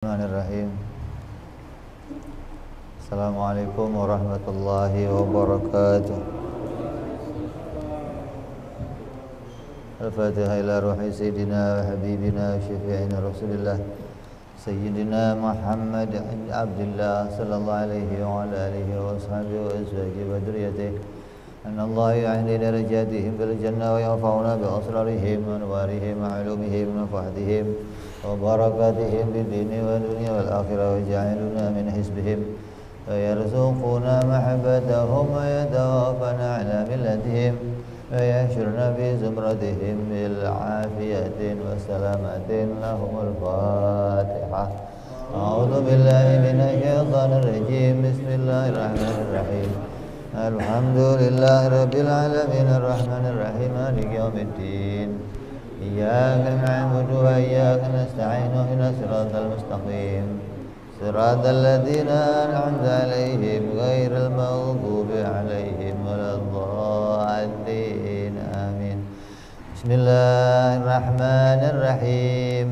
Bismillahirrahmanirrahim. Assalamualaikum warahmatullahi wabarakatuh. Al-Fatihah ila ruhi sayyidina wa habibina wa syafi'ina Rasulillah Sayyidina Muhammad Abdullah sallallahu alaihi wa ala alihi wa ashabihi wa azwajihi wa dhurriyyatihi anna Allah ya'ni darajatihim fil jannah wa yanfa'una bi asrarihim wa anwarihim wa ulumihim wa fahdihim wa barakatihim bid dini wa dunya wal akhirah wa ja'aluna min hisbihim wa yarzuquna mahabbatahum wa yatawafana ala millatihim wa yahshurna fi zumratihim bil afiyatin wa salamatin lahumul fatihah. A'udzu billahi minasy syaithanir rajim. Bismillahirrahmanirrahim. Alhamdulillahi rabbil alamin arrahmanir rahim maliki yaumiddin. Iyyaka na'budu wa iyyaka nasta'in ihdinas siratal mustaqim siratal ladzina an'amta 'alaihim ghairil maghdubi 'alaihim waladdallin. Amin. Bismillahirrahmanirrahim.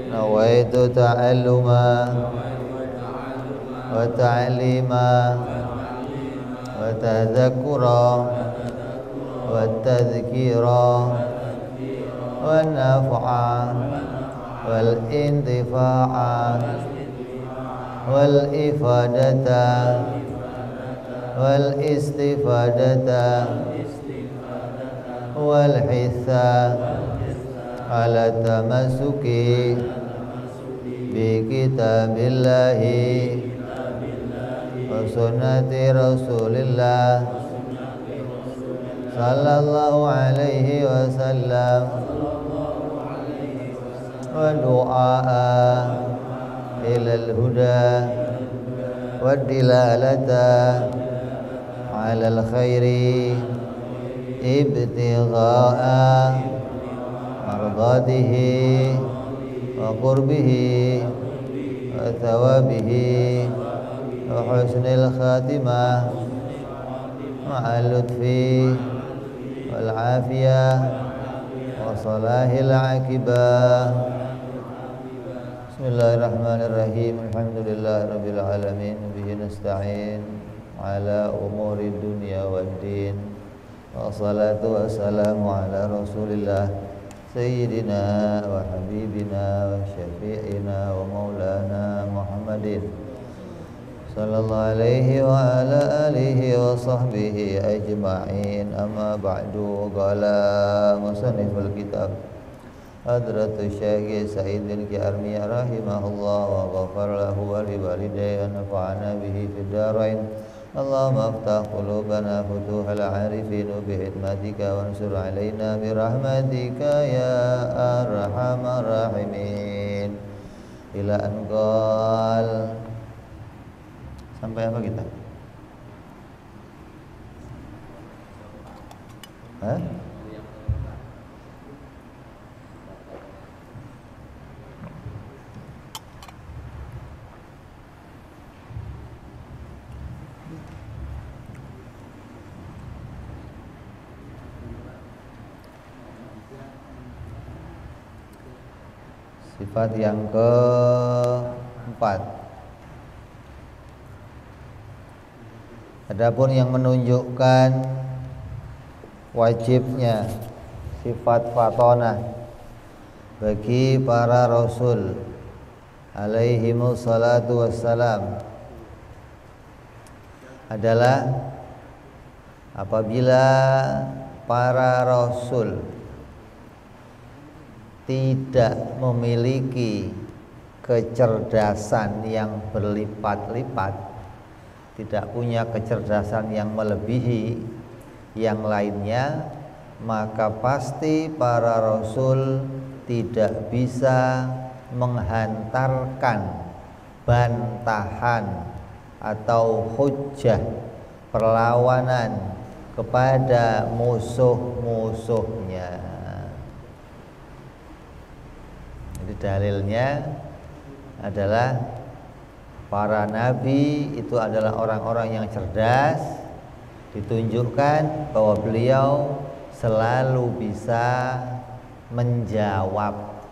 Nawaitu ta'alluma wa ta'lima wa tadhakkura wa tadhkira wa naf'a wal intifa'a wal ifadata wal istifadata wal hissa ala tamasuki bi kitabillahi wa sunnati rasulillah sallallahu alaihi wasallam wa du'a ilal huda wa dilalata alal khairi ibtigha'a mardatihi wa qurbihi wa thawabihi wa husnil khatimah ma'al lutfi wal afiyah wa salahil aqibah. Bismillahirrahmanirrahim. Alhamdulillahi rabbil alamin bihi nasta'in ala umuri dunya waddin wa salatu wassalamu ala rasulillah sayyidina wa habibina wa syafi'ina wa maulana Muhammadin sallallahu alaihi wa ala alihi wa sahbihi ajma'in. Amma ba'du. Qala musanniful kitab Hadratus Syekh Sa'id bin Armiyah rahimahullah wa ghafar lahu wa liwalidayhi wa nafa'ana bihi fid dharain. Allahumma aftah qulubana futuhal arifin bi hikmatika wansur alaina bi rahmatika ya arhamar rahimin. Ila an qal. Sampai apa kita? Hah? Sifat yang keempat. Adapun yang menunjukkan wajibnya sifat fatonah bagi para rasul alaihimus salatu wassalam adalah apabila para rasul tidak memiliki kecerdasan yang berlipat-lipat, tidak punya kecerdasan yang melebihi yang lainnya, maka pasti para rasul tidak bisa menghantarkan bantahan atau hujjah perlawanan kepada musuh-musuhnya. Jadi dalilnya adalah para nabi itu adalah orang-orang yang cerdas, ditunjukkan bahwa beliau selalu bisa menjawab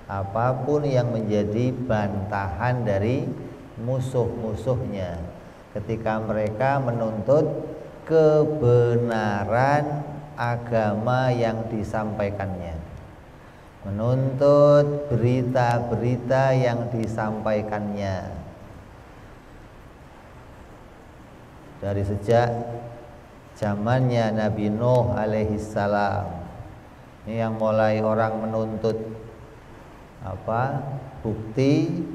apapun yang menjadi bantahan dari musuh-musuhnya ketika mereka menuntut kebenaran agama yang disampaikannya, menuntut berita-berita yang disampaikannya. Dari sejak zamannya Nabi Nuh alaihissalam, ini yang mulai orang menuntut bukti,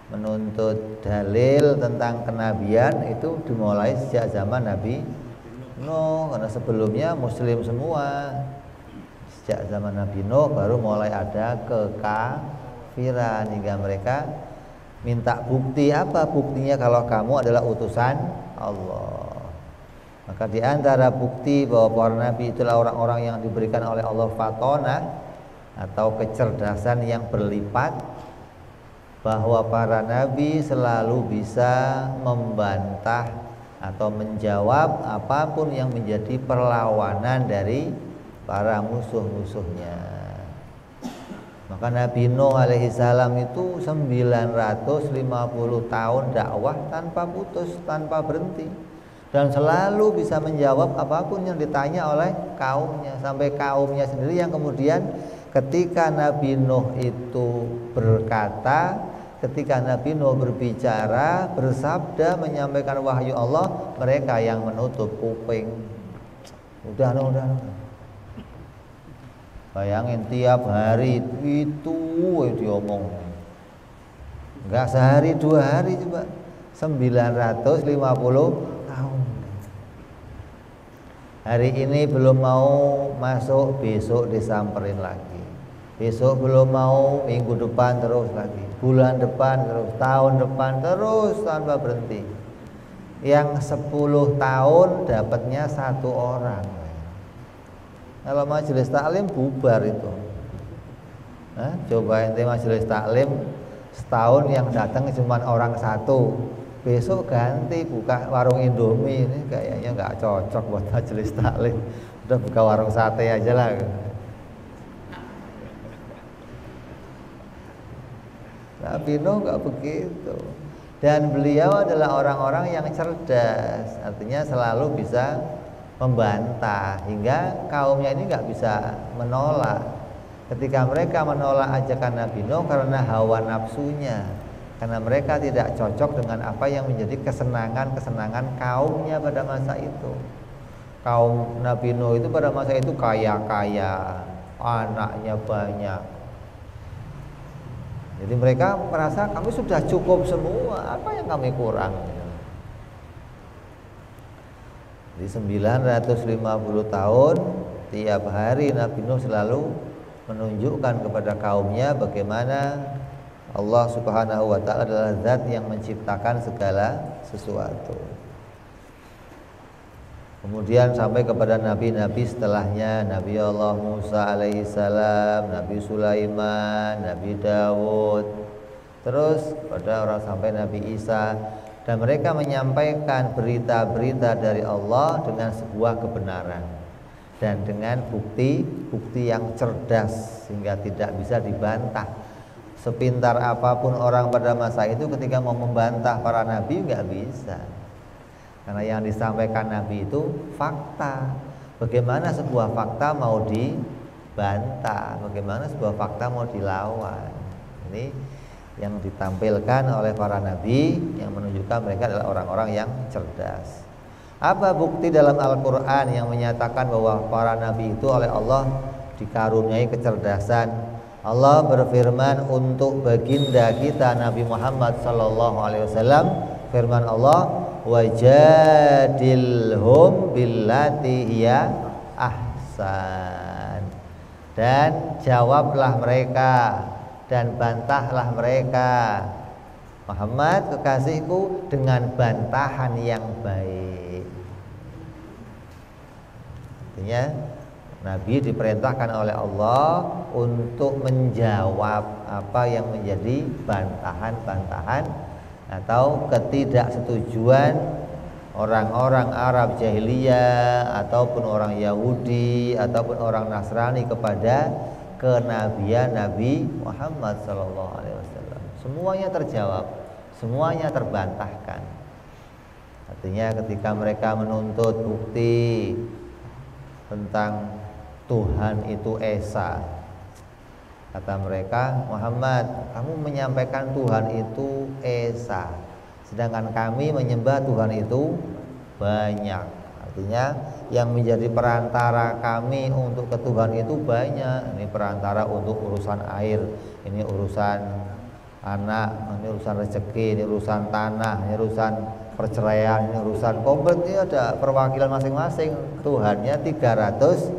menuntut dalil tentang kenabian itu dimulai sejak zaman Nabi Nuh, karena sebelumnya muslim semua. Sejak zaman Nabi Nuh baru mulai ada kekafiran hingga mereka minta bukti. Apa buktinya kalau kamu adalah utusan Allah? Maka di antara bukti bahwa para nabi itulah orang-orang yang diberikan oleh Allah fatona atau kecerdasan yang berlipat, bahwa para nabi selalu bisa membantah atau menjawab apapun yang menjadi perlawanan dari para musuh-musuhnya. Maka Nabi Nuh alaihissalam itu 950 tahun dakwah tanpa putus, tanpa berhenti, dan selalu bisa menjawab apapun yang ditanya oleh kaumnya, sampai kaumnya sendiri yang kemudian ketika Nabi Nuh itu berkata, ketika Nabi Nuh berbicara, bersabda, menyampaikan wahyu Allah, mereka yang menutup kuping. Udah. Bayangin tiap hari itu diomong. Enggak sehari 2 hari, coba 950 tahun. Hari ini belum mau masuk, besok disamperin lagi. Besok belum mau, minggu depan terus lagi, bulan depan terus, tahun depan terus tanpa berhenti. Yang 10 tahun dapatnya 1 orang. Kalau majelis taklim bubar itu. Coba ente majelis taklim setahun yang datang cuma orang 1, besok ganti buka warung Indomie. Ini kayaknya nggak cocok buat majelis taklim. Udah buka warung sate aja lah. Nabi Nuh nggak begitu, dan beliau adalah orang-orang yang cerdas, artinya selalu bisa membantah hingga kaumnya ini nggak bisa menolak. Ketika mereka menolak ajakan Nabi Nuh karena hawa nafsunya, karena mereka tidak cocok dengan apa yang menjadi kesenangan kaumnya pada masa itu. Kaum Nabi Nuh itu pada masa itu kaya-kaya, anaknya banyak. Jadi mereka merasa kami sudah cukup semua, apa yang kami kurang? Di 950 tahun, tiap hari Nabi Nuh selalu menunjukkan kepada kaumnya bagaimana Allah Subhanahu wa ta'ala adalah zat yang menciptakan segala sesuatu. Kemudian sampai kepada nabi-nabi setelahnya, Nabi Allah Musa alaihissalam, Nabi Sulaiman, Nabi Dawud, terus pada orang sampai Nabi Isa, dan mereka menyampaikan berita-berita dari Allah dengan sebuah kebenaran dan dengan bukti yang cerdas sehingga tidak bisa dibantah. Sepintar apapun orang pada masa itu ketika mau membantah para nabi nggak bisa. Karena yang disampaikan Nabi itu fakta. Bagaimana sebuah fakta mau dibantah, bagaimana sebuah fakta mau dilawan. Ini yang ditampilkan oleh para nabi yang menunjukkan mereka adalah orang-orang yang cerdas. Apa bukti dalam Al-Quran yang menyatakan bahwa para nabi itu oleh Allah dikaruniai kecerdasan? Allah berfirman untuk baginda kita Nabi Muhammad SAW, firman Allah, wajadilhum billati hiya ahsan, dan jawablah mereka dan bantahlah mereka Muhammad kekasihku dengan bantahan yang baik. Artinya Nabi diperintahkan oleh Allah untuk menjawab apa yang menjadi bantahan-bantahan atau ketidaksetujuan orang-orang Arab jahiliyah ataupun orang Yahudi ataupun orang Nasrani kepada kenabian Nabi Muhammad sallallahu alaihi wasallam. Semuanya terjawab, semuanya terbantahkan. Artinya ketika mereka menuntut bukti tentang Tuhan itu Esa, kata mereka, Muhammad, kamu menyampaikan Tuhan itu Esa, sedangkan kami menyembah Tuhan itu banyak. Artinya yang menjadi perantara kami untuk ke Tuhan itu banyak. Ini perantara untuk urusan air, ini urusan anak, ini urusan rezeki, ini urusan tanah, ini urusan perceraian, ini urusan komplit. Ini ada perwakilan masing-masing. Tuhannya 360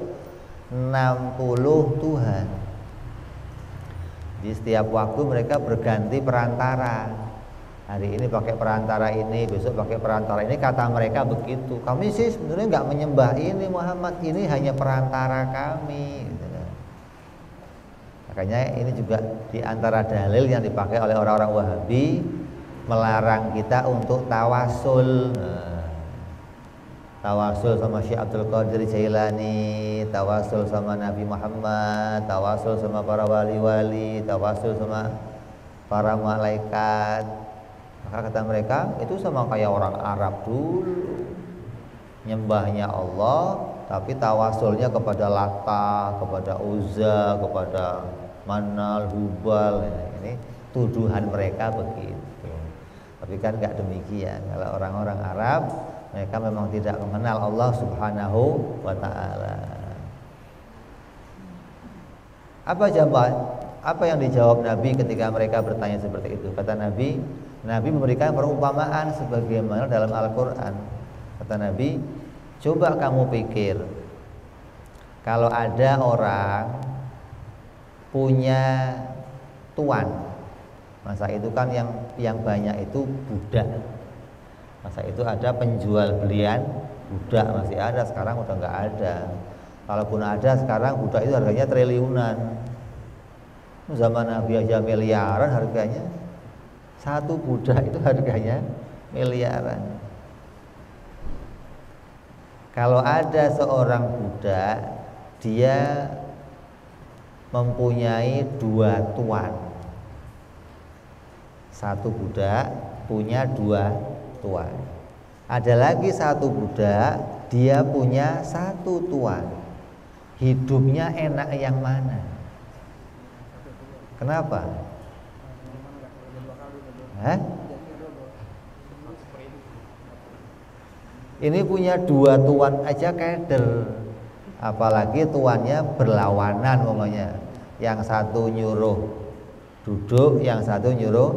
Tuhan. Di setiap waktu mereka berganti perantara. Hari ini pakai perantara ini, besok pakai perantara ini. Kata mereka begitu. Kami sih sebenarnya nggak menyembah ini Muhammad, ini hanya perantara kami. Gitu. Makanya ini juga di antara dalil yang dipakai oleh orang-orang Wahabi, melarang kita untuk tawasul. Tawasul sama Syekh Abdul Qadir Jailani, tawasul sama Nabi Muhammad, tawasul sama para wali-wali, tawasul sama para malaikat. Maka kata mereka itu sama kayak orang Arab dulu, nyembahnya Allah tapi tawasulnya kepada Lata, kepada Uzza, kepada Manal, Hubal. Ini tuduhan mereka begitu. Tapi kan nggak demikian. Kalau orang-orang Arab, mereka memang tidak mengenal Allah Subhanahu wa ta'ala. Apa yang dijawab Nabi ketika mereka bertanya seperti itu? Kata Nabi memberikan perumpamaan sebagaimana dalam Al-Quran. Kata Nabi, coba kamu pikir, kalau ada orang punya tuan, masa itu kan yang banyak itu budak. Masa itu ada penjual belian budak, masih ada, sekarang udah nggak ada. Kalaupun ada sekarang budak itu harganya triliunan. Zaman Nabi aja miliaran harganya. Satu budak itu harganya miliaran. Kalau ada seorang budak, dia mempunyai 2 tuan. Satu budak punya 2 tuan. Ada lagi satu budak, dia punya 1 tuan. Hidupnya enak yang mana? Kenapa? Ini punya 2 tuan aja keder, apalagi tuannya berlawanan umpamanya. Yang satu nyuruh duduk, yang satu nyuruh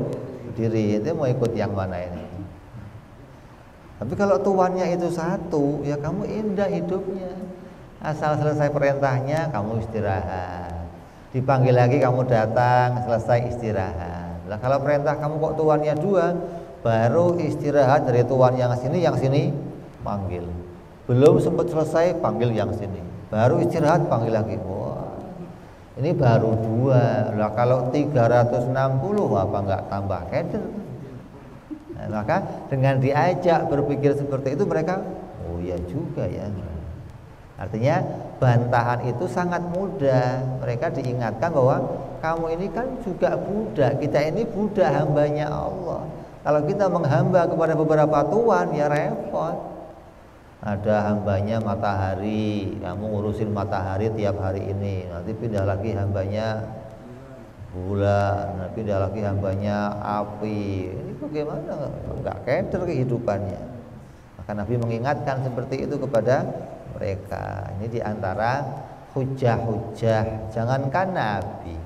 berdiri. Itu mau ikut yang mana ini? Tapi kalau tuannya itu 1, ya kamu indah hidupnya. Asal selesai perintahnya kamu istirahat. Dipanggil lagi kamu datang, selesai istirahat. Lah kalau perintah kamu kok tuannya 2, baru istirahat dari tuan yang sini panggil. Belum sempat selesai panggil yang sini. Baru istirahat panggil lagi. Wah. Ini baru 2. Lah kalau 360 apa enggak tambah keder? Nah, maka dengan diajak berpikir seperti itu mereka, oh iya juga ya. Artinya bantahan itu sangat mudah. Mereka diingatkan bahwa kamu ini kan juga budak, kita ini budak hambanya Allah. Kalau kita menghamba kepada beberapa tuan ya repot. Ada hambanya matahari, kamu ngurusin matahari tiap hari ini. Nanti pindah lagi hambanya bulan, nanti pindah lagi hambanya api. Ini bagaimana? Enggak keder kehidupannya. Maka Nabi mengingatkan seperti itu kepada mereka. Ini diantara hujah-hujah. Jangankan Nabi,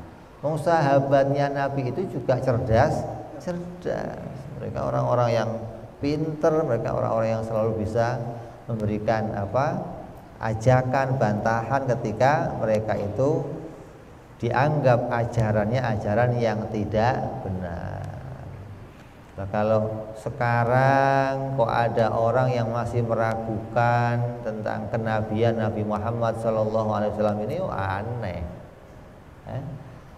sahabatnya Nabi itu juga cerdas. Mereka orang-orang yang pinter, mereka orang-orang yang selalu bisa memberikan ajakan, bantahan ketika mereka itu dianggap ajarannya ajaran yang tidak benar. Nah, kalau sekarang kok ada orang yang masih meragukan tentang kenabian Nabi Muhammad SAW, ini aneh.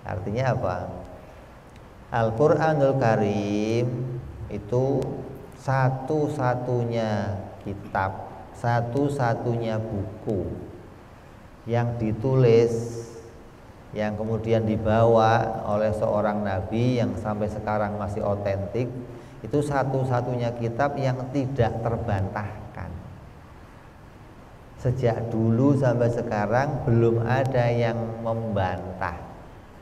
Artinya apa? Al-Quranul Karim itu satu-satunya kitab, satu-satunya buku yang ditulis yang kemudian dibawa oleh seorang nabi yang sampai sekarang masih otentik, itu satu-satunya kitab yang tidak terbantahkan. Sejak dulu sampai sekarang belum ada yang membantah.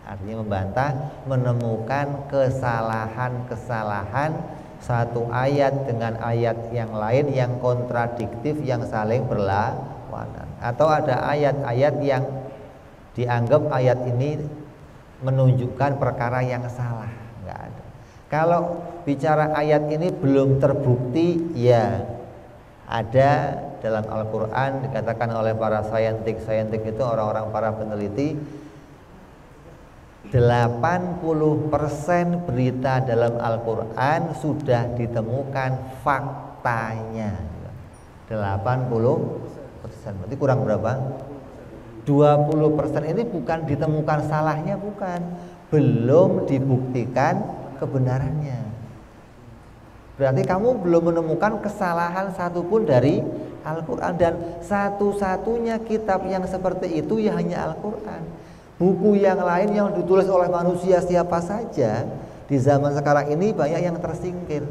Artinya membantah, menemukan kesalahan-kesalahan satu ayat dengan ayat yang lain yang kontradiktif, yang saling berlawanan. Atau ada ayat-ayat yang dianggap ayat ini menunjukkan perkara yang salah. Enggak ada. Kalau bicara ayat ini belum terbukti, ya ada dalam Al-Quran dikatakan oleh para saintik itu orang-orang para peneliti, 80% berita dalam Al-Quran sudah ditemukan faktanya. 80%, berarti kurang berapa? 20% ini bukan ditemukan salahnya, bukan, belum dibuktikan kebenarannya. Berarti kamu belum menemukan kesalahan satupun dari Al-Quran. Dan satu-satunya kitab yang seperti itu ya hanya Al-Quran. Buku yang lain yang ditulis oleh manusia siapa saja di zaman sekarang ini banyak yang tersingkir.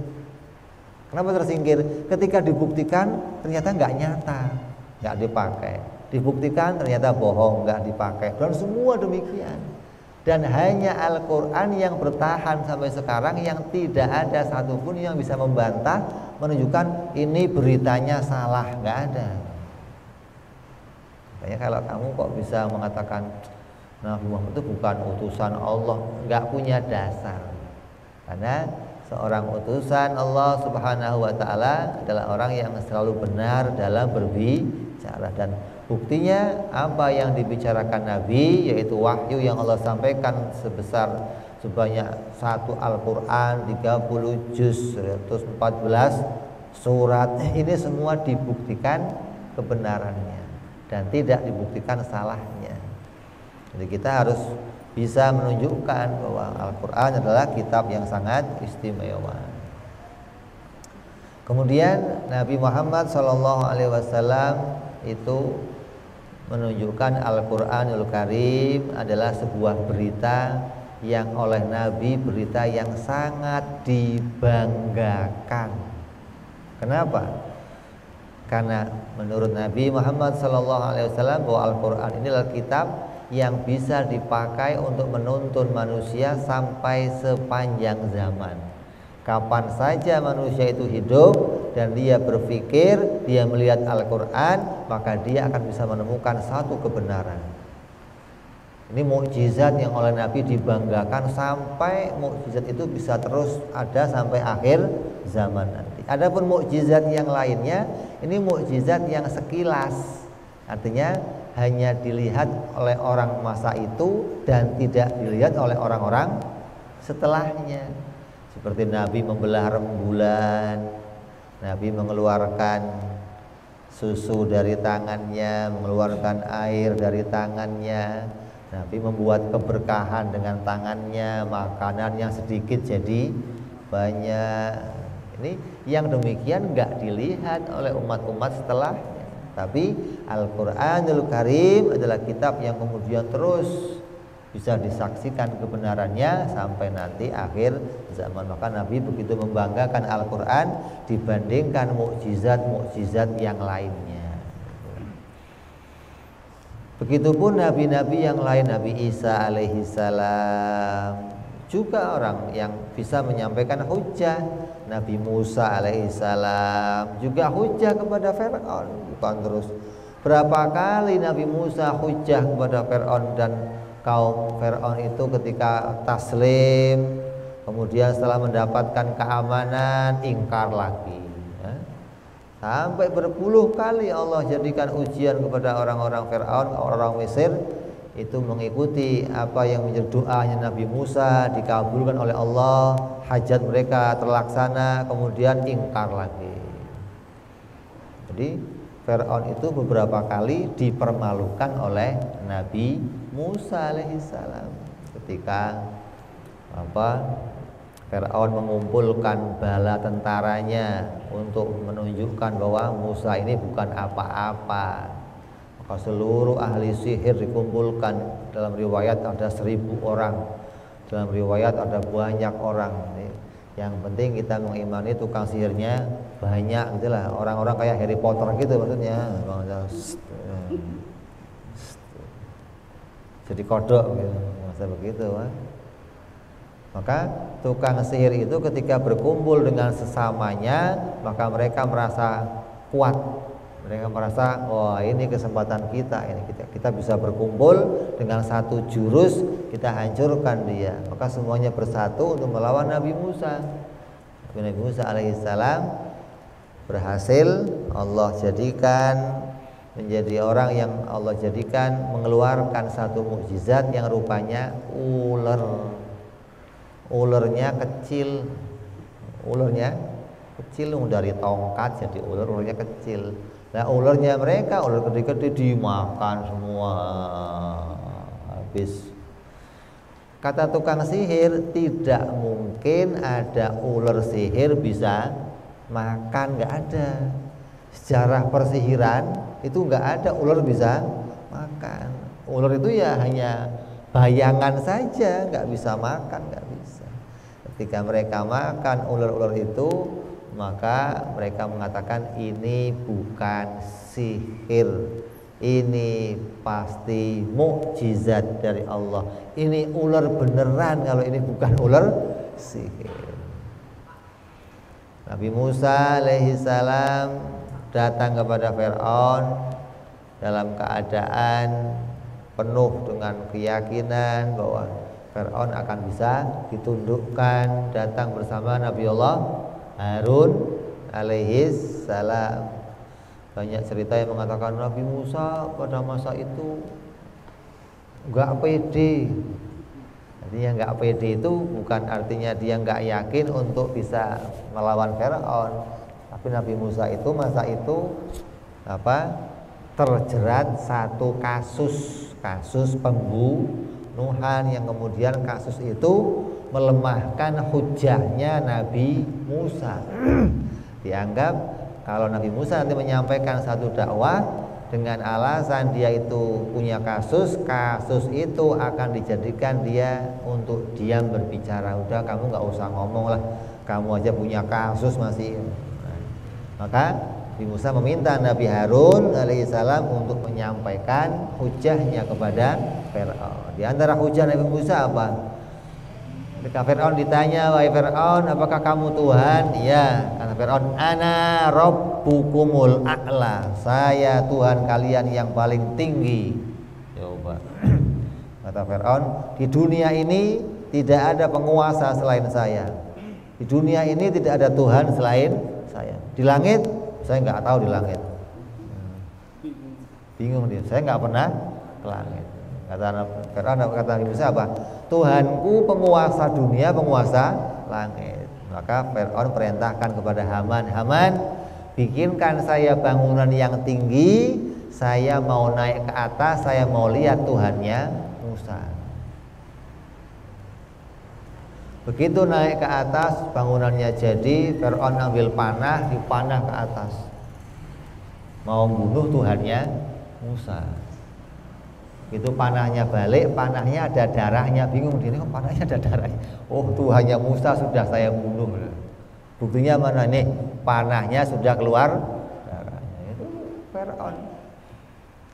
Kenapa tersingkir? Ketika dibuktikan ternyata nggak nyata, nggak dipakai. Dibuktikan ternyata bohong, nggak dipakai. Dan semua demikian. Dan hanya Al-Quran yang bertahan sampai sekarang, yang tidak ada satupun yang bisa membantah, menunjukkan ini beritanya salah, nggak ada. Kayak kalau kamu kok bisa mengatakan Nabi Muhammad itu bukan utusan Allah, nggak punya dasar. Karena seorang utusan Allah Subhanahu wa Ta'ala adalah orang yang selalu benar dalam berbicara. Dan buktinya apa yang dibicarakan Nabi, yaitu wahyu yang Allah sampaikan sebanyak satu Al-Quran, 30 juz, 114 surat. Ini semua dibuktikan kebenarannya dan tidak dibuktikan salahnya. Jadi kita harus bisa menunjukkan bahwa Al-Quran adalah kitab yang sangat istimewa. Kemudian Nabi Muhammad SAW itu menunjukkan Al-Quranul Karim adalah sebuah berita yang oleh Nabi, berita yang sangat dibanggakan. Kenapa? Karena menurut Nabi Muhammad SAW bahwa Al-Quran ini adalah kitab yang bisa dipakai untuk menuntun manusia sampai sepanjang zaman. Kapan saja manusia itu hidup dan dia berpikir, dia melihat Al-Quran, maka dia akan bisa menemukan satu kebenaran. Ini mukjizat yang oleh Nabi dibanggakan, sampai mukjizat itu bisa terus ada sampai akhir zaman nanti. Adapun mukjizat yang lainnya, ini mukjizat yang sekilas, artinya hanya dilihat oleh orang masa itu dan tidak dilihat oleh orang-orang setelahnya. Seperti Nabi membelah rembulan, Nabi mengeluarkan susu dari tangannya, mengeluarkan air dari tangannya, Nabi membuat keberkahan dengan tangannya, makanan yang sedikit jadi banyak. Ini yang demikian enggak dilihat oleh umat-umat setelahnya. Tapi Al-Quranul Karim adalah kitab yang kemudian terus bisa disaksikan kebenarannya sampai nanti akhir zaman. Maka Nabi begitu membanggakan Al-Quran dibandingkan mukjizat-mukjizat yang lainnya. Begitupun nabi-nabi yang lain, Nabi Isa alaihi salam juga orang yang bisa menyampaikan hujah. Nabi Musa alaihissalam juga hujah kepada Fir'aun. Bukan terus berapa kali Nabi Musa hujah kepada Fir'aun dan kaum Fir'aun itu ketika taslim, kemudian setelah mendapatkan keamanan ingkar lagi. Sampai berpuluh kali Allah jadikan ujian kepada orang-orang Fir'aun, orang Mesir itu mengikuti apa yang menjadi doanya Nabi Musa, dikabulkan oleh Allah, hajat mereka terlaksana, kemudian ingkar lagi. Jadi Fir'aun itu beberapa kali dipermalukan oleh Nabi Musa alaihissalam ketika Fir'aun mengumpulkan bala tentaranya untuk menunjukkan bahwa Musa ini bukan apa-apa. Maka seluruh ahli sihir dikumpulkan dalam riwayat ada 1000 orang, dalam riwayat ada banyak orang. Yang penting kita mengimani tukang sihirnya banyak gitulah, orang-orang kayak Harry Potter gitu maksudnya. Jadi kodok gitu, masa begitu kan? Maka tukang sihir itu ketika berkumpul dengan sesamanya, maka mereka merasa kuat. Mereka merasa, wah ini kesempatan kita, ini kita bisa berkumpul dengan satu jurus, kita hancurkan dia. Maka semuanya bersatu untuk melawan Nabi Musa. Nabi Musa alaihissalam berhasil Allah jadikan menjadi orang yang Allah jadikan mengeluarkan satu mukjizat yang rupanya ular. Ularnya kecil, dari tongkat jadi ularnya kecil. Nah ularnya mereka, ular gede-gede dimakan semua habis. Kata tukang sihir, tidak mungkin ada ular sihir bisa makan, nggak ada. Sejarah persihiran itu nggak ada ular bisa makan. Ular itu ya hanya bayangan saja, nggak bisa makan, nggak bisa. Ketika mereka makan ular-ular itu, maka mereka mengatakan ini bukan sihir, ini pasti mukjizat dari Allah. Ini ular beneran kalau ini bukan ular sihir. Nabi Musa alaihissalam datang kepada Fir'aun dalam keadaan penuh dengan keyakinan bahwa Fir'aun akan bisa ditundukkan, datang bersama Nabi Allah Harun alaihissalam. Banyak cerita yang mengatakan Nabi Musa pada masa itu enggak pede. Artinya enggak pede itu bukan artinya dia enggak yakin untuk bisa melawan Fir'aun. Tapi Nabi Musa itu masa itu terjerat satu kasus pembunuhan yang kemudian kasus itu melemahkan hujahnya Nabi Musa. Dianggap kalau Nabi Musa nanti menyampaikan satu dakwah dengan alasan dia itu punya kasus itu akan dijadikan dia untuk diam berbicara. Udah kamu nggak usah ngomong lah, kamu aja punya kasus masih. Maka Nabi Musa meminta Nabi Harun alaihissalam untuk menyampaikan hujahnya kepada Fir'aun. Di antara hujah Nabi Musa apa? Ketika Fir'aun ditanya, wahai Fir'aun, apakah kamu Tuhan? Iya, kata Fir'aun, ana rabbukumul a'la. Saya Tuhan kalian yang paling tinggi. Coba. Kata Fir'aun, di dunia ini tidak ada penguasa selain saya. Di dunia ini tidak ada Tuhan selain saya. Di langit, saya nggak tahu di langit. Bingung dia, saya nggak pernah ke langit. Kata Fir'aun, kata Nabi Musa apa? Tuhanku penguasa dunia, penguasa langit. Maka Fir'aun perintahkan kepada Haman, Haman, bikinkan saya bangunan yang tinggi, saya mau naik ke atas, saya mau lihat Tuhannya Musa. Begitu naik ke atas, bangunannya jadi, Fir'aun ambil panah, dipanah ke atas, mau bunuh Tuhannya Musa. Itu panahnya balik, panahnya ada darahnya, bingung dia, kok panahnya ada darahnya. Oh, Tuhannya Musa sudah saya bunuh. Buktinya mana nih? Panahnya sudah keluar darahnya. Itu Fir'aun.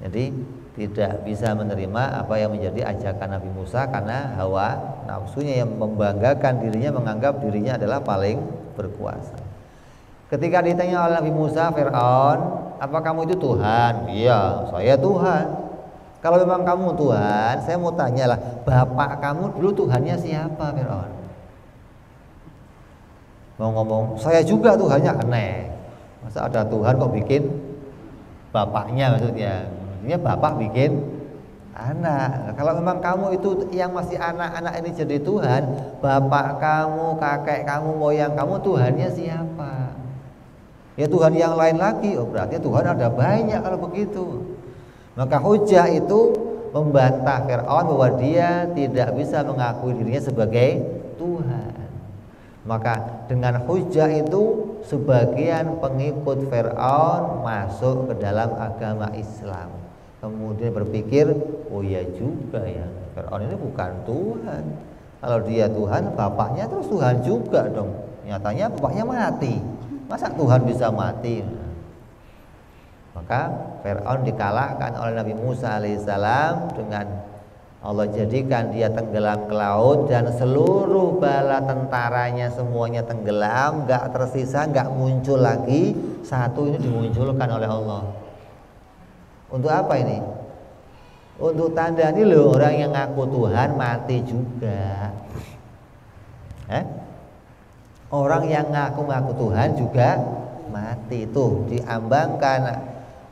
Jadi tidak bisa menerima apa yang menjadi ajakan Nabi Musa karena hawa nafsunya yang membanggakan dirinya, menganggap dirinya adalah paling berkuasa. Ketika ditanya oleh Nabi Musa, Fir'aun, apa kamu itu Tuhan? Iya, saya Tuhan. Kalau memang kamu Tuhan, saya mau tanya lah, bapak kamu dulu Tuhannya siapa, Fir'aun? Mau ngomong, saya juga Tuhannya, aneh. Masa ada Tuhan kok bikin bapaknya, maksudnya bapak bikin anak. Kalau memang kamu itu yang masih anak-anak ini jadi Tuhan, bapak kamu, kakek kamu, moyang kamu Tuhannya siapa? Ya Tuhan yang lain lagi. Oh berarti Tuhan ada banyak kalau begitu. Maka hujah itu membantah Fir'aun bahwa dia tidak bisa mengakui dirinya sebagai Tuhan. Maka dengan hujah itu sebagian pengikut Fir'aun masuk ke dalam agama Islam. Kemudian berpikir, oh iya juga ya, Fir'aun ini bukan Tuhan. Kalau dia Tuhan, bapaknya terus Tuhan juga dong. Nyatanya bapaknya mati, masa Tuhan bisa mati? Maka Fir'aun dikalahkan oleh Nabi Musa alaihissalam dengan Allah jadikan dia tenggelam ke laut dan seluruh bala tentaranya semuanya tenggelam, gak tersisa, gak muncul lagi. Satu ini dimunculkan oleh Allah. Untuk apa ini? Untuk tanda ini loh, orang yang ngaku Tuhan mati juga. Orang yang ngaku-ngaku Tuhan juga mati. Tuh diambangkan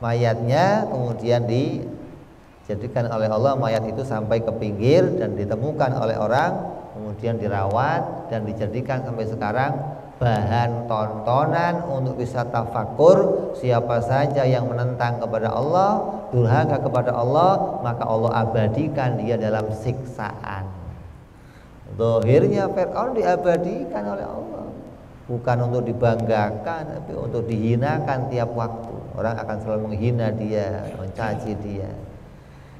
mayatnya, kemudian dijadikan oleh Allah mayat itu sampai ke pinggir dan ditemukan oleh orang, kemudian dirawat dan dijadikan sampai sekarang bahan tontonan untuk bisa tafakur. Siapa saja yang menentang kepada Allah, durhaka kepada Allah, maka Allah abadikan dia dalam siksaan. Zahirnya Fir'aun diabadikan oleh Allah, bukan untuk dibanggakan, tapi untuk dihinakan tiap waktu. Orang akan selalu menghina dia, mencaci dia.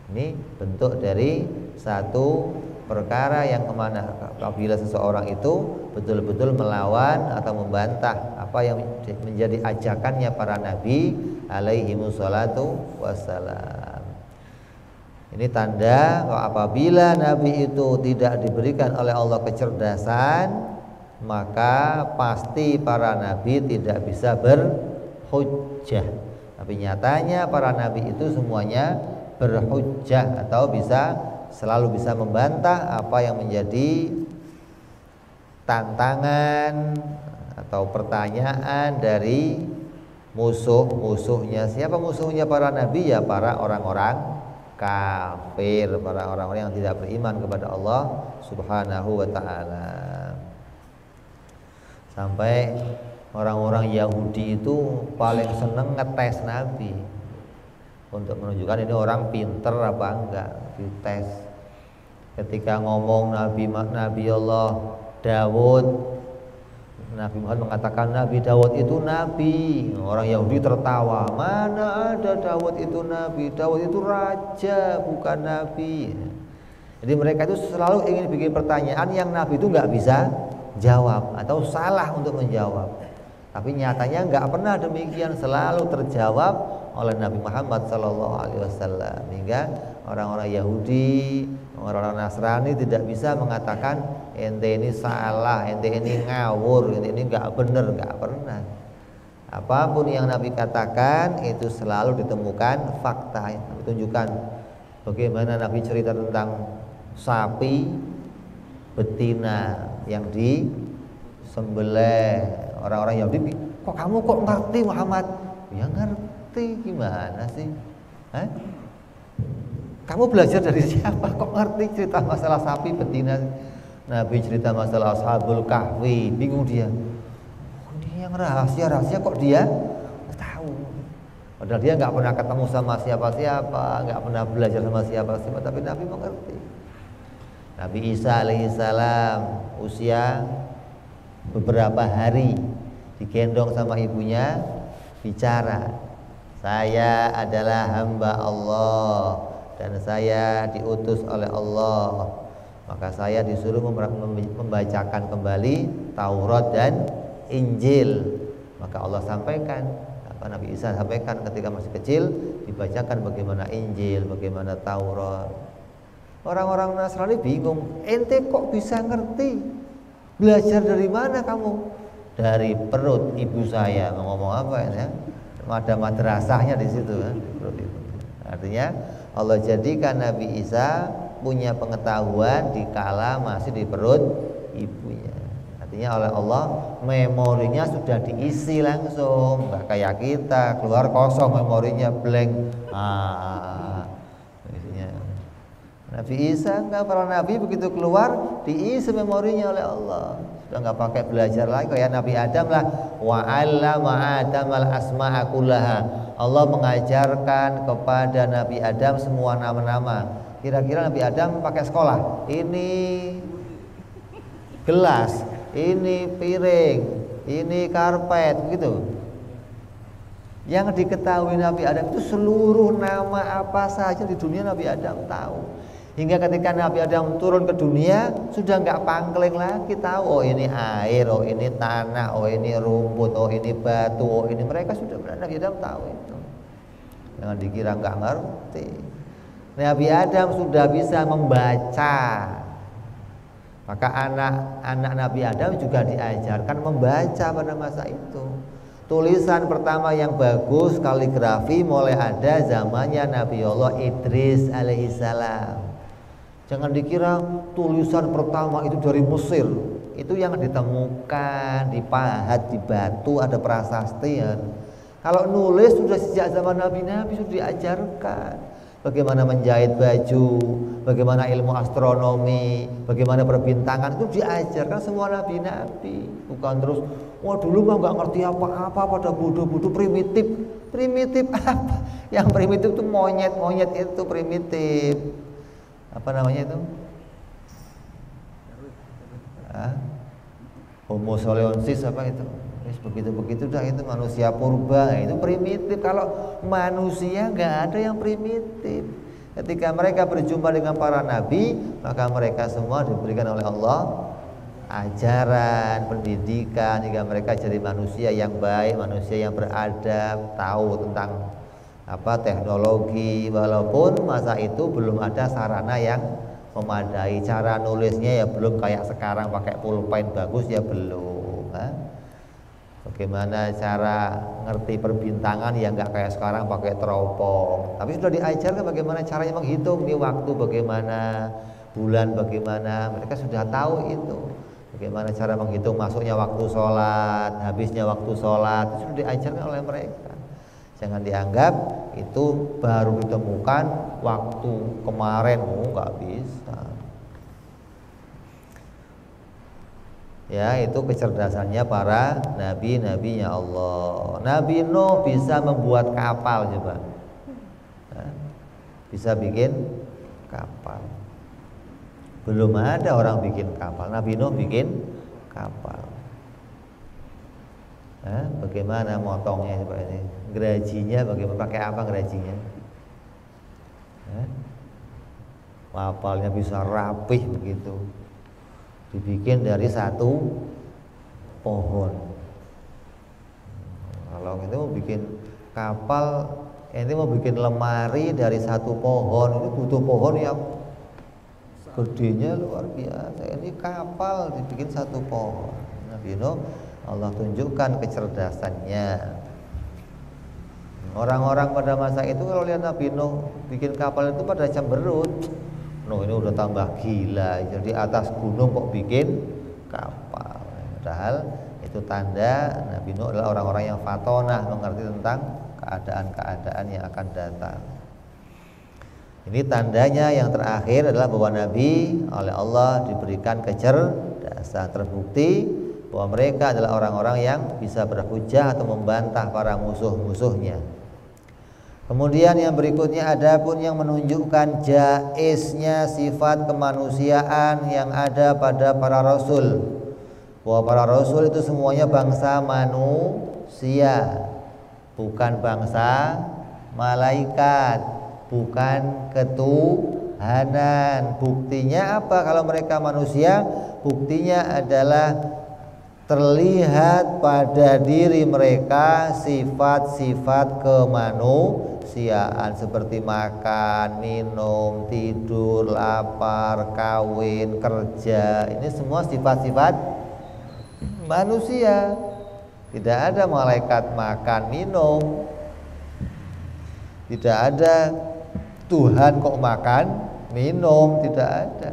Ini bentuk dari satu perkara yang kemana apabila seseorang itu betul-betul melawan atau membantah apa yang menjadi ajakannya para nabi alaihi wassalatu wassalam. Ini tanda bahwa apabila nabi itu tidak diberikan oleh Allah kecerdasan, maka pasti para nabi tidak bisa berhujjah. Tapi nyatanya para nabi itu semuanya berhujjah atau selalu bisa membantah apa yang menjadi tantangan atau pertanyaan dari musuh-musuhnya. Siapa musuhnya para nabi? Ya para orang-orang kafir, para orang-orang yang tidak beriman kepada Allah Subhanahu wa ta'ala. Sampai orang-orang Yahudi itu paling seneng ngetes nabi untuk menunjukkan ini orang pinter apa enggak, dites. Ketika ngomong Nabi Allah Dawud, Nabi Muhammad mengatakan Nabi Dawud itu nabi. Orang Yahudi tertawa, mana ada Dawud itu nabi, Dawud itu raja bukan nabi. Jadi mereka itu selalu ingin bikin pertanyaan yang nabi itu nggak bisa jawab atau salah untuk menjawab. Tapi nyatanya nggak pernah demikian, selalu terjawab oleh Nabi Muhammad SAW. Hingga orang-orang Yahudi, orang-orang Nasrani tidak bisa mengatakan ente ini salah, ente ini ngawur, ente ini nggak benar, nggak pernah. Apapun yang Nabi katakan itu selalu ditemukan fakta. Nabi tunjukkan bagaimana Nabi cerita tentang sapi betina yang disembelih. Orang-orang Yahudi, kok kamu kok ngerti Muhammad? Ya ngerti, gimana sih? Kamu belajar dari siapa? Kok ngerti cerita masalah sapi betina? Nabi cerita masalah Ashabul Kahfi, bingung dia. Oh, ini yang rahasia kok dia tahu? Padahal dia nggak pernah ketemu sama siapa-siapa, nggak pernah belajar sama siapa-siapa, tapi Nabi mengerti. Nabi Isa alaihissalam usia beberapa hari digendong sama ibunya, bicara, saya adalah hamba Allah dan saya diutus oleh Allah, maka saya disuruh membacakan kembali Taurat dan Injil. Maka Allah sampaikan, Nabi Isa sampaikan ketika masih kecil, dibacakan bagaimana Injil, bagaimana Taurat. Orang-orang Nasrani bingung, ente kok bisa ngerti? Belajar dari mana kamu? Dari perut ibu saya. Mau ngomong apa ya? Ada madrasahnya di situ kan? Perut itu. Artinya Allah jadikan Nabi Isa punya pengetahuan dikala masih di perut ibunya. Artinya oleh Allah memorinya sudah diisi langsung, nggak kayak kita keluar kosong memorinya blank. Nabi Isa enggak, para nabi begitu keluar diisi memorinya oleh Allah. Sudah enggak pakai belajar lagi kayak Nabi Adam lah. Wa 'allama Adamal asma'a kullaha. Allah mengajarkan kepada Nabi Adam semua nama-nama. Kira-kira Nabi Adam pakai sekolah. Ini gelas, ini piring, ini karpet, begitu. Yang diketahui Nabi Adam itu seluruh nama apa saja di dunia Nabi Adam tahu. Hingga ketika Nabi Adam turun ke dunia sudah nggak pangkling lagi, tahu oh ini air, oh ini tanah, oh ini rumput, oh ini batu, oh ini, mereka sudah benar. Nabi Adam tahu itu. Jangan dikira nggak ngerti. Nabi Adam sudah bisa membaca. Maka anak-anak Nabi Adam juga diajarkan membaca pada masa itu. Tulisan pertama yang bagus, kaligrafi, mulai ada zamannya Nabi Allah Idris alaihissalam. Jangan dikira tulisan pertama itu dari Mesir. Itu yang ditemukan, dipahat di batu, ada prasastian. Kalau nulis sudah sejak zaman Nabi-Nabi sudah diajarkan. Bagaimana menjahit baju, bagaimana ilmu astronomi, bagaimana perbintangan, itu diajarkan semua nabi-nabi. Bukan terus, wah dulu mah nggak ngerti apa-apa, pada bodoh-bodoh, primitif. Primitif apa? Yang primitif itu monyet itu primitif. Apa namanya itu? Homo soleonsis apa itu? Begitu dah, itu manusia purba, itu primitif. Kalau manusia nggak ada yang primitif. Ketika mereka berjumpa dengan para nabi, maka mereka semua diberikan oleh Allah ajaran, pendidikan, hingga mereka jadi manusia yang baik, manusia yang beradab, tahu tentang teknologi. Walaupun masa itu belum ada sarana yang memadai, cara nulisnya ya belum kayak sekarang pakai pulpen bagus ya belum. Bagaimana cara ngerti perbintangan ya nggak kayak sekarang pakai teropong. Tapi sudah diajarkan bagaimana caranya menghitung nih waktu, bagaimana bulan, bagaimana, mereka sudah tahu itu. Bagaimana cara menghitung masuknya waktu sholat, habisnya waktu sholat, itu sudah diajarkan oleh mereka. Jangan dianggap itu baru ditemukan waktu kemarin, nggak bisa. Ya, itu kecerdasannya para nabi-nabinya Allah. Nabi Nuh bisa membuat kapal, coba. Bisa bikin kapal. Belum ada orang bikin kapal. Nabi Nuh bikin kapal. Bagaimana motongnya coba ini? Gerajinya bagaimana? Pakai apa gerajinya? Kapalnya bisa rapih begitu. Dibikin dari satu pohon. Kalau itu mau bikin kapal, ini mau bikin lemari dari satu pohon, ini butuh pohon yang gedenya luar biasa. Ini kapal dibikin satu pohon. Nabi Nuh, Allah tunjukkan kecerdasannya. Orang-orang pada masa itu kalau lihat Nabi Nuh bikin kapal itu pada cemberut. Nuh ini udah tambah gila, jadi atas gunung kok bikin kapal. Padahal itu tanda Nabi Nuh adalah orang-orang yang fatonah, mengerti tentang keadaan-keadaan yang akan datang. Ini tandanya yang terakhir adalah bahwa Nabi oleh Allah diberikan kecerdasan, terbukti bahwa mereka adalah orang-orang yang bisa berhujah atau membantah para musuh-musuhnya. Kemudian yang berikutnya ada pun yang menunjukkan jaiznya sifat kemanusiaan yang ada pada para rasul. Bahwa para rasul itu semuanya bangsa manusia, bukan bangsa malaikat, bukan ketuhanan. Buktinya apa kalau mereka manusia? Buktinya adalah terlihat pada diri mereka sifat-sifat kemanusiaan seperti makan, minum, tidur, lapar, kawin, kerja. Ini semua sifat-sifat manusia. Tidak ada malaikat makan, minum. Tidak ada Tuhan kok makan, minum, tidak ada.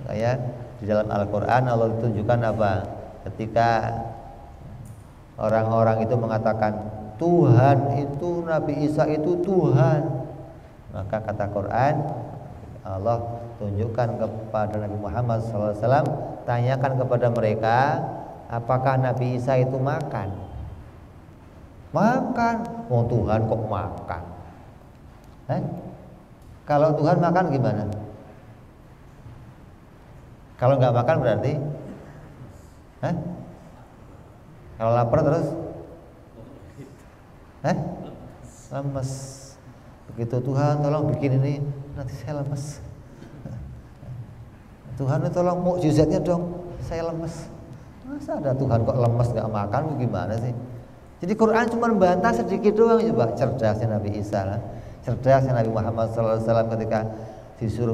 Makanya di dalam Al-Quran Allah tunjukkan apa? Ketika orang-orang itu mengatakan Tuhan itu, Nabi Isa itu Tuhan, maka kata Quran, Allah tunjukkan kepada Nabi Muhammad SAW, tanyakan kepada mereka, apakah Nabi Isa itu makan? Makan. Oh Tuhan kok makan? Kalau Tuhan makan gimana? Kalau nggak makan berarti kalau lapar terus Lemes. Begitu Tuhan tolong bikin ini, nanti saya lemes. Tuhan tolong mukjizatnya dong, saya lemes. Masa ada Tuhan kok lemes nggak makan, gimana sih? Jadi Quran cuma membantah sedikit doang. Coba cerdasnya Nabi Isa, cerdasnya Nabi Muhammad SAW ketika disuruh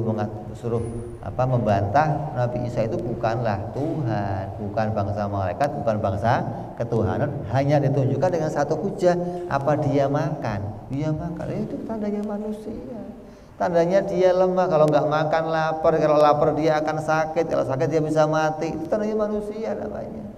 membantah Nabi Isa itu bukanlah Tuhan, bukan bangsa malaikat, bukan bangsa ketuhanan, hanya ditunjukkan dengan satu hujah, apa dia makan? Dia makan, itu tandanya manusia. Tandanya dia lemah, kalau nggak makan lapar, kalau lapar dia akan sakit, kalau sakit dia bisa mati, itu tandanya manusia namanya.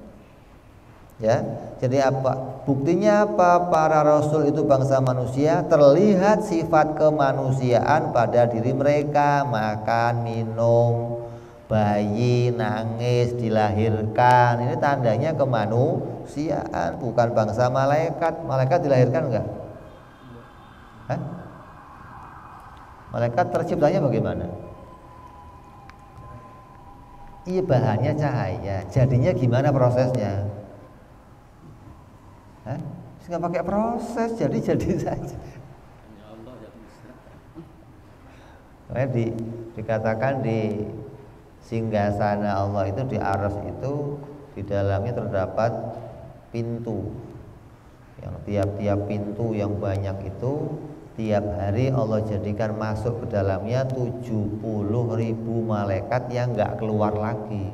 Ya, jadi apa? Buktinya apa? Para rasul itu bangsa manusia, terlihat sifat kemanusiaan pada diri mereka, makan, minum, bayi, nangis, dilahirkan. Ini tandanya kemanusiaan, bukan bangsa malaikat. Malaikat dilahirkan enggak? Malaikat terciptanya bagaimana? Iya, bahannya cahaya. Jadinya gimana prosesnya? Nggak pakai proses, jadi saja. Dikatakan di singgasana Allah itu, di arsy itu, di dalamnya terdapat pintu. Yang tiap-tiap pintu yang banyak itu, tiap hari Allah jadikan masuk ke dalamnya 70.000 malaikat yang nggak keluar lagi.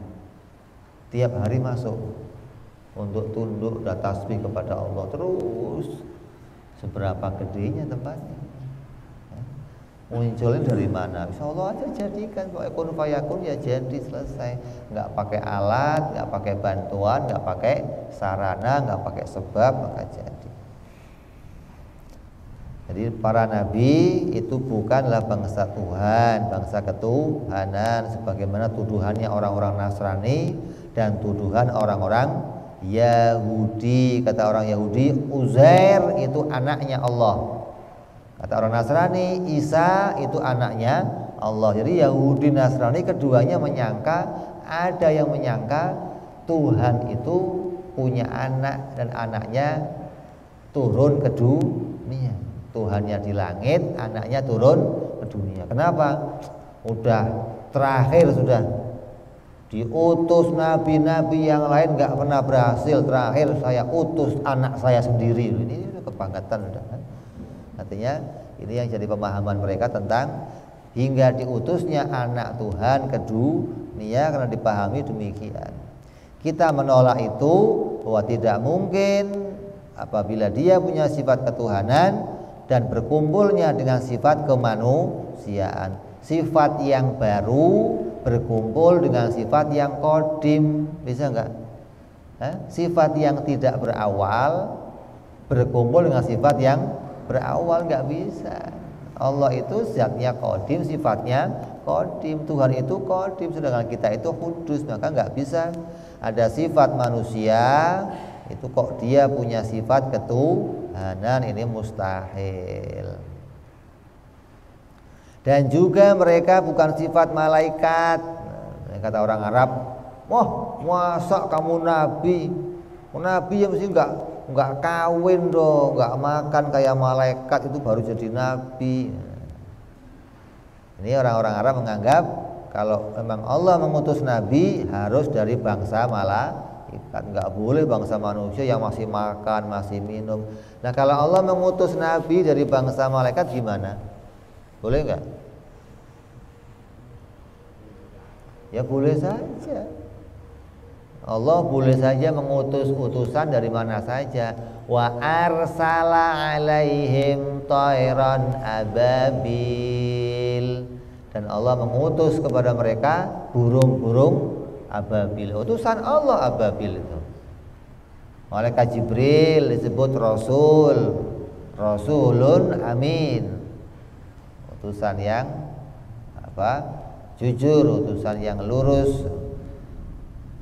Tiap hari masuk untuk tunduk dan tasbih kepada Allah terus. Seberapa gedenya tempatnya, munculin dari mana? Insya Allah aja jadikan, pokoknya kun fayakun ya jadi, selesai. Nggak pakai alat, nggak pakai bantuan, nggak pakai sarana, nggak pakai sebab, maka jadi. Jadi para nabi itu bukanlah bangsa Tuhan, bangsa ketuhanan, sebagaimana tuduhannya orang-orang Nasrani dan tuduhan orang-orang Yahudi. Kata orang Yahudi, Uzair itu anaknya Allah. Kata orang Nasrani, Isa itu anaknya Allah. Jadi Yahudi Nasrani keduanya menyangka, ada yang menyangka Tuhan itu punya anak dan anaknya turun ke dunia. Tuhannya di langit, anaknya turun ke dunia. Kenapa? Udah terakhir sudah diutus nabi-nabi yang lain nggak pernah berhasil, terakhir saya utus anak saya sendiri. Ini kebangkatan udah. Artinya ini yang jadi pemahaman mereka tentang hingga diutusnya anak Tuhan ke dunia, karena dipahami demikian. Kita menolak itu, bahwa tidak mungkin apabila dia punya sifat ketuhanan dan berkumpulnya dengan sifat kemanusiaan, sifat yang baru berkumpul dengan sifat yang kodim, bisa enggak? Sifat yang tidak berawal berkumpul dengan sifat yang berawal, enggak bisa. Allah itu zatnya kodim, sifatnya kodim. Tuhan itu kodim, sedangkan kita itu kudus, maka enggak bisa ada sifat manusia itu kok dia punya sifat ketuhanan, ini mustahil. Dan juga mereka bukan sifat malaikat. Kata orang Arab, wah masa kamu nabi? Nabi ya mesti enggak kawin dong, enggak makan kayak malaikat, itu baru jadi nabi. Ini orang-orang Arab menganggap kalau memang Allah mengutus nabi harus dari bangsa malaikat, enggak boleh bangsa manusia yang masih makan, masih minum. Nah kalau Allah mengutus nabi dari bangsa malaikat gimana? Boleh enggak? Ya boleh saja. Allah boleh saja mengutus utusan dari mana saja. Wa arsala alaihim tayran ababil. Dan Allah mengutus kepada mereka burung-burung ababil. Utusan Allah ababil itu. Malaikat Jibril disebut rasul, rasulun amin. Utusan yang jujur, utusan yang lurus.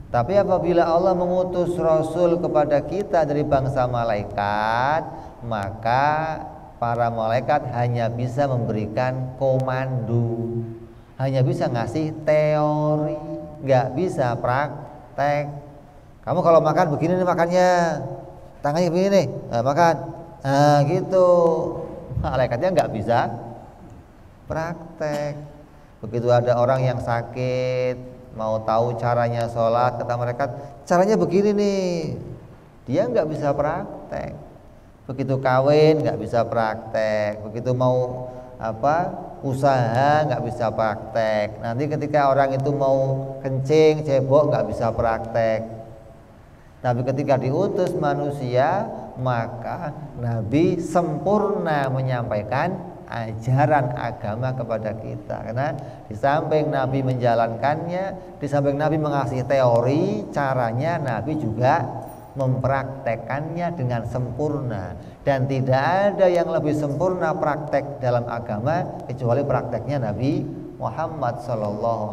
Tapi apabila Allah mengutus rasul kepada kita dari bangsa malaikat, maka para malaikat hanya bisa memberikan komando, hanya bisa ngasih teori, nggak bisa praktek. Kamu kalau makan begini nih makannya, tangannya begini nih, makan. Nah gitu, malaikatnya nggak bisa praktek. Begitu ada orang yang sakit, mau tahu caranya sholat, kata malaikat, caranya begini nih, dia nggak bisa praktek. Begitu kawin nggak bisa praktek, begitu mau usaha nggak bisa praktek. Nanti ketika orang itu mau kencing, cebok nggak bisa praktek. Tapi ketika diutus manusia, maka Nabi sempurna menyampaikan ajaran agama kepada kita. Karena di samping Nabi menjalankannya, di samping Nabi mengasih teori, caranya Nabi juga mempraktekannya dengan sempurna. Dan tidak ada yang lebih sempurna praktek dalam agama kecuali prakteknya Nabi Muhammad SAW.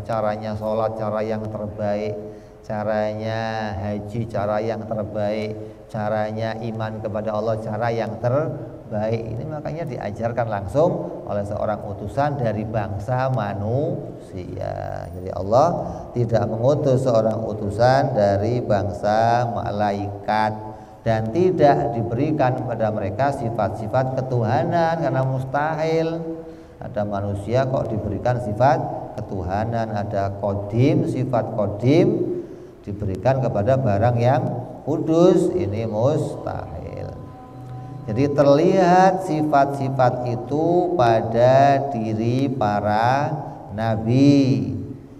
Caranya sholat, cara yang terbaik. Caranya haji, cara yang terbaik. Caranya iman kepada Allah, cara yang terbaik. Ini makanya diajarkan langsung oleh seorang utusan dari bangsa manusia. Jadi Allah tidak mengutus seorang utusan dari bangsa malaikat, dan tidak diberikan kepada mereka sifat-sifat ketuhanan, karena mustahil ada manusia kok diberikan sifat ketuhanan. Ada kodim, sifat kodim diberikan kepada barang yang kudus, ini mustahil. Jadi terlihat sifat-sifat itu pada diri para nabi.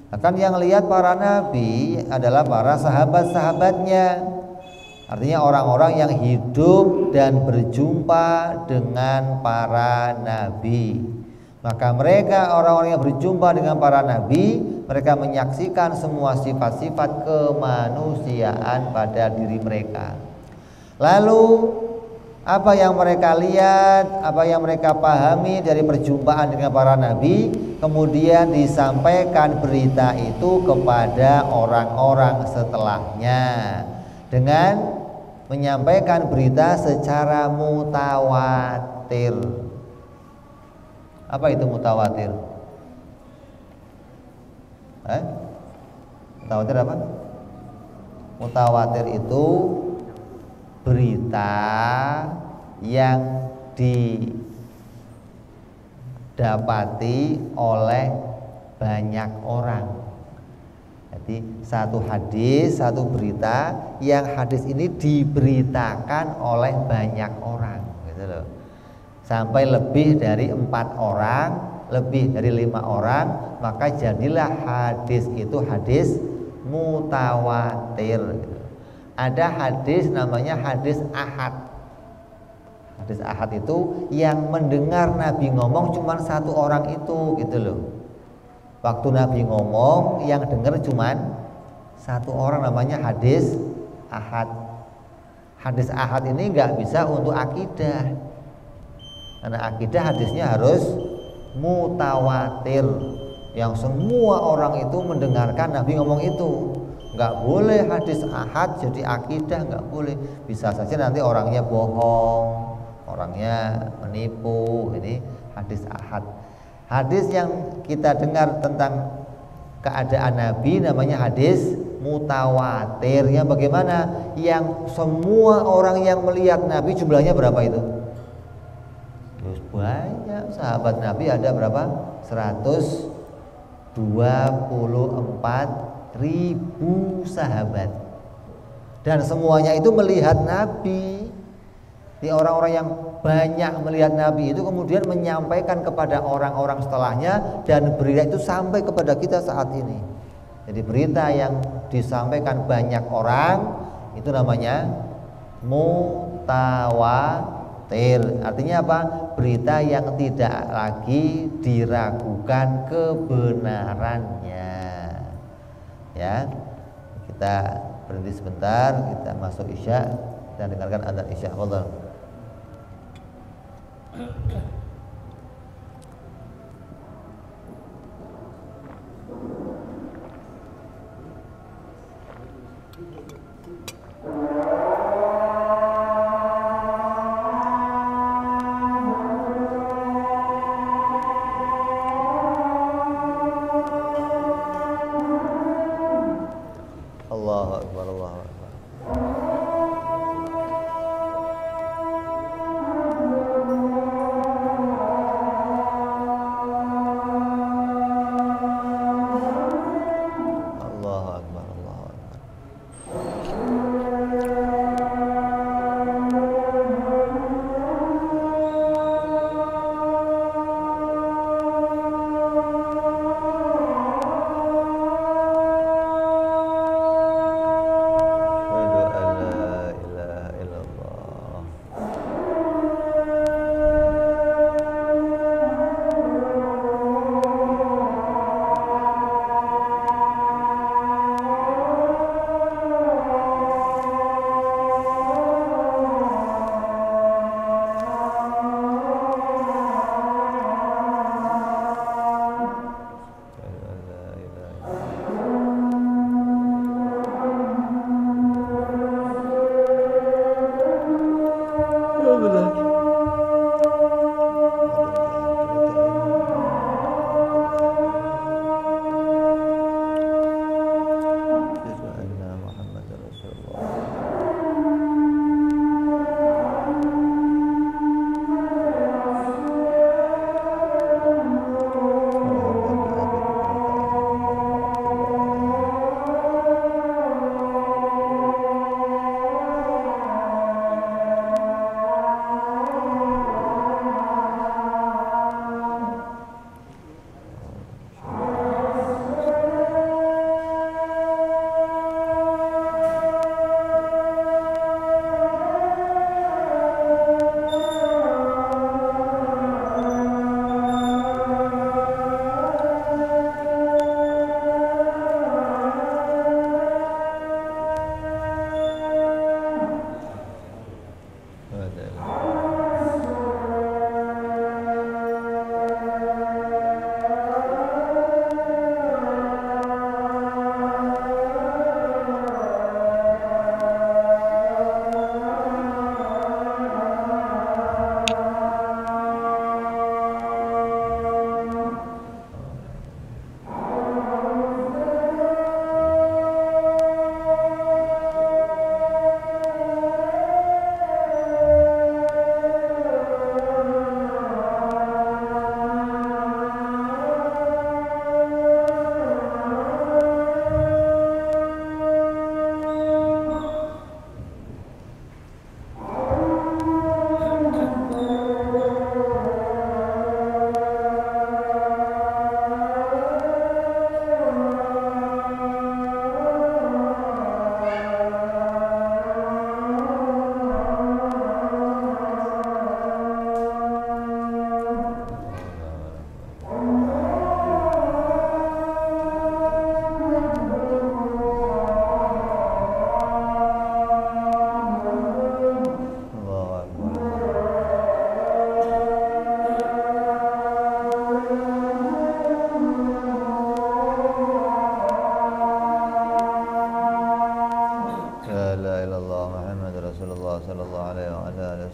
Akan yang lihat para nabi adalah para sahabat-sahabatnya. Artinya orang-orang yang hidup dan berjumpa dengan para nabi. Maka mereka orang-orang yang berjumpa dengan para nabi, mereka menyaksikan semua sifat-sifat kemanusiaan pada diri mereka. Lalu apa yang mereka lihat, apa yang mereka pahami dari perjumpaan dengan para nabi, kemudian disampaikan berita itu kepada orang-orang setelahnya dengan menyampaikan berita secara mutawatir. Apa itu mutawatir? Mutawatir apa? Mutawatir itu berita yang didapati oleh banyak orang. Jadi satu hadis, satu berita, yang hadis ini diberitakan oleh banyak orang, gitu loh. Sampai lebih dari 4 orang, lebih dari 5 orang, maka jadilah hadis itu hadis mutawatir. Ada hadis namanya hadis ahad. Hadis ahad itu yang mendengar Nabi ngomong cuma 1 orang itu, gitu loh. Waktu Nabi ngomong yang dengar cuma 1 orang, namanya hadis ahad. Hadis ahad ini nggak bisa untuk akidah, karena akidah hadisnya harus mutawatir, yang semua orang itu mendengarkan Nabi ngomong itu. Nggak boleh hadis ahad jadi akidah, nggak boleh. Bisa saja nanti orangnya bohong, orangnya menipu. Ini hadis ahad. Hadis yang kita dengar tentang keadaan Nabi namanya hadis mutawatir. Yang bagaimana? Yang semua orang yang melihat Nabi, jumlahnya berapa itu? Terus banyak. Sahabat Nabi ada berapa? 124.000 sahabat. Dan semuanya itu melihat Nabi. Di orang-orang yang banyak melihat Nabi itu kemudian menyampaikan kepada orang-orang setelahnya, dan berita itu sampai kepada kita saat ini. Jadi berita yang disampaikan banyak orang itu namanya mutawatir. Artinya apa? Berita yang tidak lagi diragukan kebenarannya. Ya, kita berhenti sebentar, kita masuk Isya, kita dengarkan adzan Isya. Fadhal. Allahu Akbar, Allahu Akbar.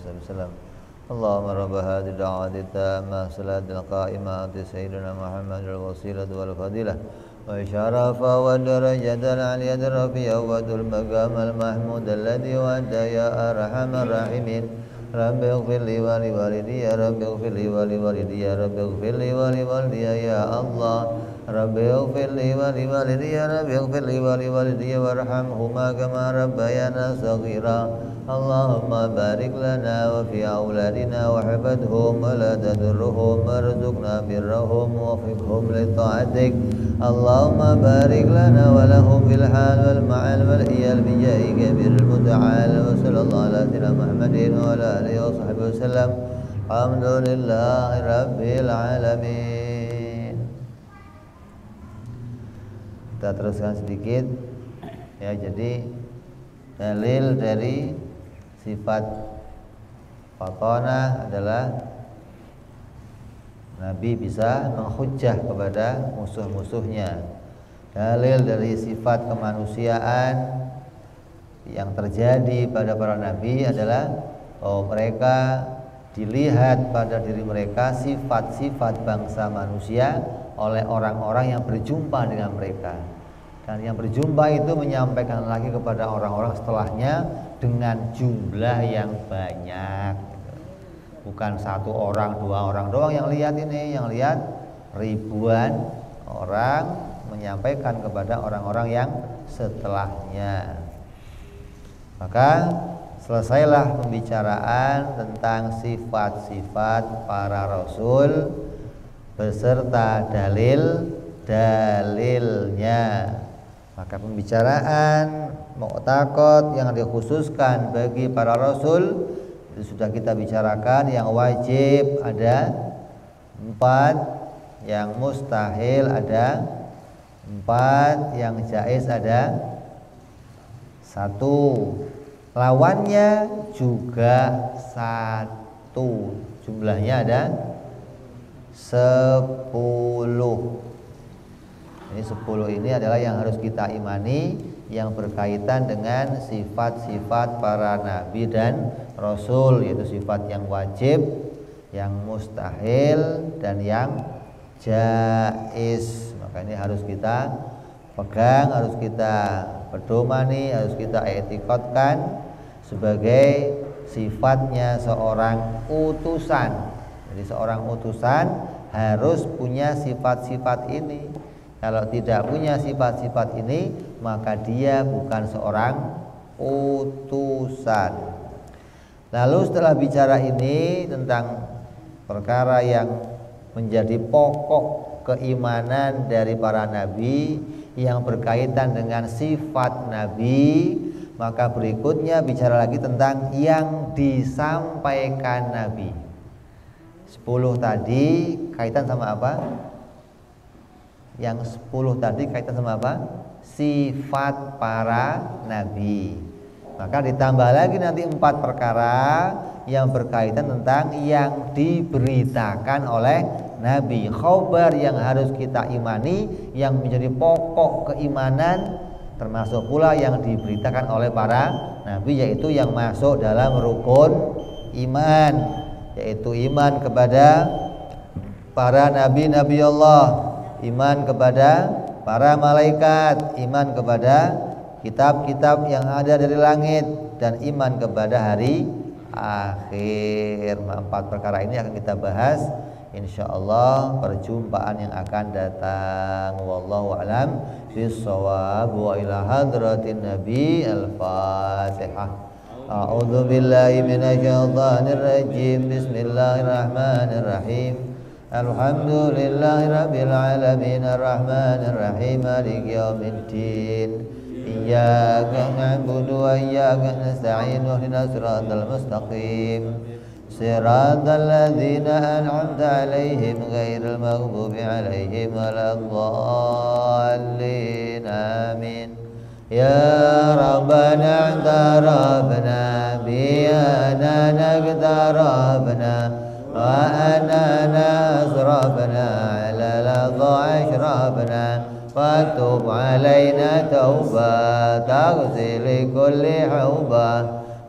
wasallam. Allahumma rabb hadhihi ad-da'wati tammah salatil qa'imati sayyidina Muhammadul wasilatu wal fadilah wa syarafa wa darajatal aliyatir rafi'ah wa dul maqamal mahmud alladhi wa'ada ya arhamar rahimin. Rabbi ighfir li wa li walidayya Rabbi ighfir li wa li walidayya Rabbi ighfir li wa li walidayya ya Allah. Rabbi ighfir li wa li walidayya Rabbi ighfir li wa li walidayya warhamhuma kama rabbayana saghira. Allahumma barik lana wa fi auladina wa hifadhum wa la tadurruhum warzuqna birrahum wa wafiqhum li ta'atik. Allahumma barik lana wa lahum fil hal wal ma'al wal iyal bi jahi kabiril muta'al wa sallallahu ala sayyidina Muhammadin wa ala alihi wa sahbihi wasallam. Alhamdulillahi rabbil alamin. Kita teruskan sedikit ya. Jadi dalil dari sifat fatonah adalah Nabi bisa menghujjah kepada musuh-musuhnya. Dalil dari sifat kemanusiaan yang terjadi pada para nabi adalah bahwa mereka dilihat pada diri mereka sifat-sifat bangsa manusia oleh orang-orang yang berjumpa dengan mereka. Dan yang berjumpa itu menyampaikan lagi kepada orang-orang setelahnya dengan jumlah yang banyak. Bukan satu orang, dua orang doang yang lihat ini, yang lihat ribuan orang menyampaikan kepada orang-orang yang setelahnya. Maka selesailah pembicaraan tentang sifat-sifat para rasul beserta dalilnya. Maka pembicaraan mu'taqad yang dikhususkan bagi para rasul itu sudah kita bicarakan. Yang wajib ada 4, yang mustahil ada 4, yang jaiz ada 1, lawannya juga 1, jumlahnya ada 10. Ini 10 ini adalah yang harus kita imani, yang berkaitan dengan sifat-sifat para nabi dan rasul, yaitu sifat yang wajib, yang mustahil, dan yang jaiz. Maka ini harus kita pegang, harus kita pedomani, harus kita i'tiqadkan sebagai sifatnya seorang utusan. Jadi seorang utusan harus punya sifat-sifat ini. Kalau tidak punya sifat-sifat ini, maka dia bukan seorang utusan. Lalu setelah bicara ini tentang perkara yang menjadi pokok keimanan dari para nabi yang berkaitan dengan sifat nabi, maka berikutnya bicara lagi tentang yang disampaikan nabi. 10 tadi kaitan sama apa? Yang 10 tadi kaitan sama apa? Sifat para nabi. Maka ditambah lagi nanti 4 perkara yang berkaitan tentang yang diberitakan oleh nabi, khabar yang harus kita imani, yang menjadi pokok keimanan, termasuk pula yang diberitakan oleh para nabi, yaitu yang masuk dalam rukun iman, yaitu iman kepada para nabi-nabi Allah, iman kepada para malaikat, iman kepada kitab-kitab yang ada dari langit, dan iman kepada hari akhir. 4 perkara ini akan kita bahas insyaallah perjumpaan yang akan datang. Wallahu a'lam bishawab. Wa ila hadratin nabi. Al-Fatihah. A'udzu billahi minasyaitonir rajim. Bismillahirrahmanirrahim. Alhamdulillahi rabbil alamin arrahmanir rahim maliki yaumiddin. Iyyaka na'budu wa iyyaka nasta'in ihdinas siratal mustaqim siratal ladzina an'amta 'alaihim ghairil maghdubi 'alaihim waladdallin amin. Ya Rabbana i'tarafna bi anana i'tarafna wa anana asrafna 'ala ladha'i ashrafna فاكتب علينا توبة تغسل كل حوبة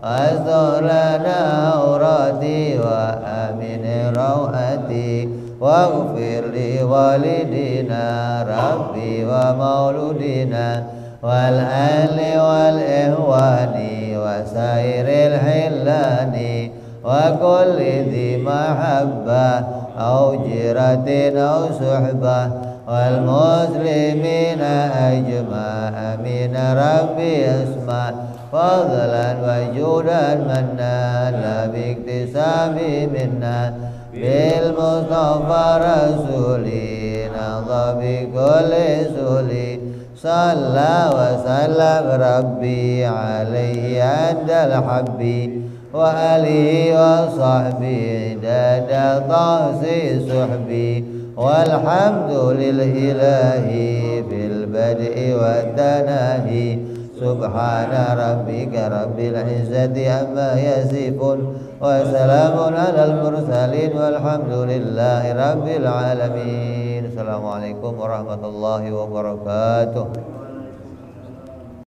واستر لنا عوراتي وآمن روعتي واغفر لوالدينا ربي ومولودنا والأهل والإخوان وسائر الحلان وكل ذي محبة أو جيرة أو صحبة والمسلمين أجمع أمين ربي أسمع فضلا وجودا منا لا باكتساب منا بالمصطفى رسولي نضى بكل سولي صلى وسلم ربي عليه عند الحب وآله وصحبه داد طاسي صحبي والحمد للإله في البدء والتناهي سبحان ربك رب العزة عما يصفون وسلام على المرسلين والحمد لله رب العالمين. Assalamualaikum warahmatullahi wabarakatuh.